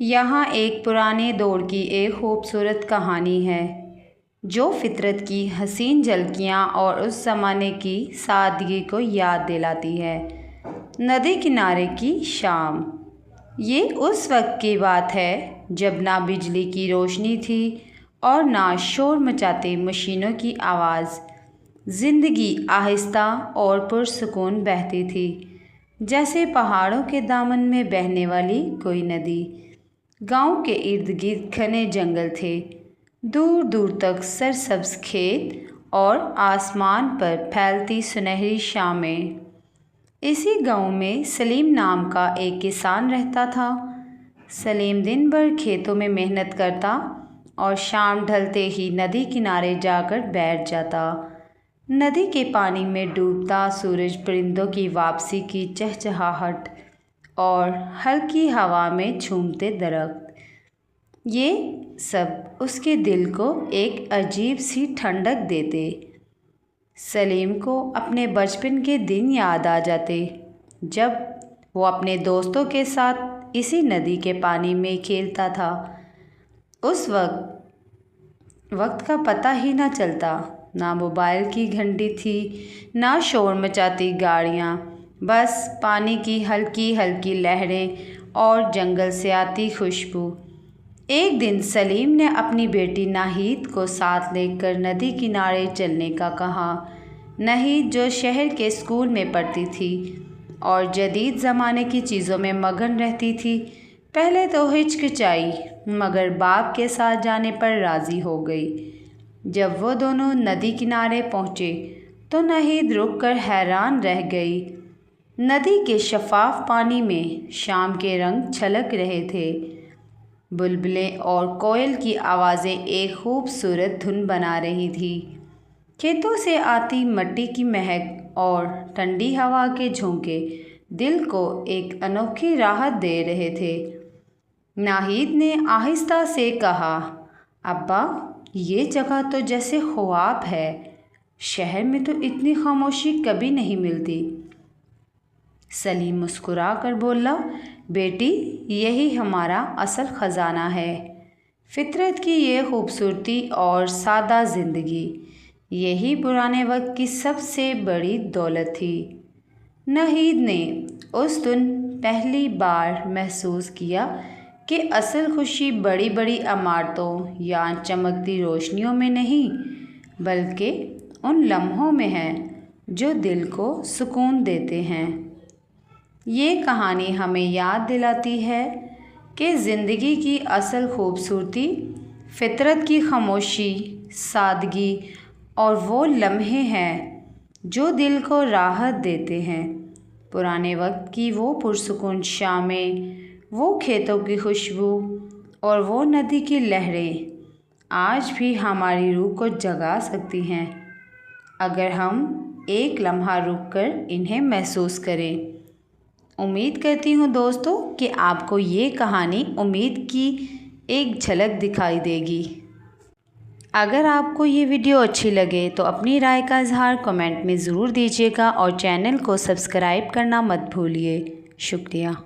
यहाँ एक पुराने दौर की एक खूबसूरत कहानी है जो फितरत की हसीन झलकियाँ और उस ज़माने की सादगी को याद दिलाती है। नदी किनारे की शाम। ये उस वक्त की बात है जब ना बिजली की रोशनी थी और ना शोर मचाते मशीनों की आवाज़। ज़िंदगी आहिस्ता और पुरसुकून बहती थी, जैसे पहाड़ों के दामन में बहने वाली कोई नदी। गांव के इर्द गिर्द घने जंगल थे, दूर दूर तक सरसब्ज खेत और आसमान पर फैलती सुनहरी शामें। इसी गांव में सलीम नाम का एक किसान रहता था। सलीम दिन भर खेतों में मेहनत करता और शाम ढलते ही नदी किनारे जाकर बैठ जाता। नदी के पानी में डूबता सूरज, परिंदों की वापसी की चहचहाहट और हल्की हवा में झूमते दरख्त, ये सब उसके दिल को एक अजीब सी ठंडक देते। सलीम को अपने बचपन के दिन याद आ जाते, जब वो अपने दोस्तों के साथ इसी नदी के पानी में खेलता था। उस वक्त का पता ही ना चलता, ना मोबाइल की घंटी थी, ना शोर मचाती गाड़ियाँ, बस पानी की हल्की हल्की लहरें और जंगल से आती खुशबू। एक दिन सलीम ने अपनी बेटी नाहिद को साथ लेकर नदी किनारे चलने का कहा। नाहिद, जो शहर के स्कूल में पढ़ती थी और जदीद ज़माने की चीज़ों में मगन रहती थी, पहले तो हिचकिचाई, मगर बाप के साथ जाने पर राज़ी हो गई। जब वो दोनों नदी किनारे पहुँचे तो नाहिद रुककर हैरान रह गई। नदी के शफाफ पानी में शाम के रंग छलक रहे थे। बुलबुलें और कोयल की आवाज़ें एक खूबसूरत धुन बना रही थी। खेतों से आती मिट्टी की महक और ठंडी हवा के झोंके दिल को एक अनोखी राहत दे रहे थे। नाहिद ने आहिस्ता से कहा, अब्बा, ये जगह तो जैसे ख्वाब है। शहर में तो इतनी खामोशी कभी नहीं मिलती। सलीम मुस्कुरा कर बोला, बेटी, यही हमारा असल ख़जाना है। फितरत की ये खूबसूरती और सादा ज़िंदगी, यही पुराने वक्त की सबसे बड़ी दौलत थी। नाहिद ने उस दिन पहली बार महसूस किया कि असल खुशी बड़ी बड़ी इमारतों या चमकती रोशनियों में नहीं, बल्कि उन लम्हों में है जो दिल को सुकून देते हैं। ये कहानी हमें याद दिलाती है कि ज़िंदगी की असल खूबसूरती फितरत की खामोशी, सादगी और वो लम्हे हैं जो दिल को राहत देते हैं। पुराने वक्त की वो पुरसुकून शामें, वो खेतों की खुशबू और वो नदी की लहरें आज भी हमारी रूह को जगा सकती हैं, अगर हम एक लम्हा रुककर इन्हें महसूस करें। उम्मीद करती हूँ दोस्तों कि आपको ये कहानी उम्मीद की एक झलक दिखाई देगी। अगर आपको ये वीडियो अच्छी लगे तो अपनी राय का इजहार कमेंट में ज़रूर दीजिएगा और चैनल को सब्सक्राइब करना मत भूलिए। शुक्रिया।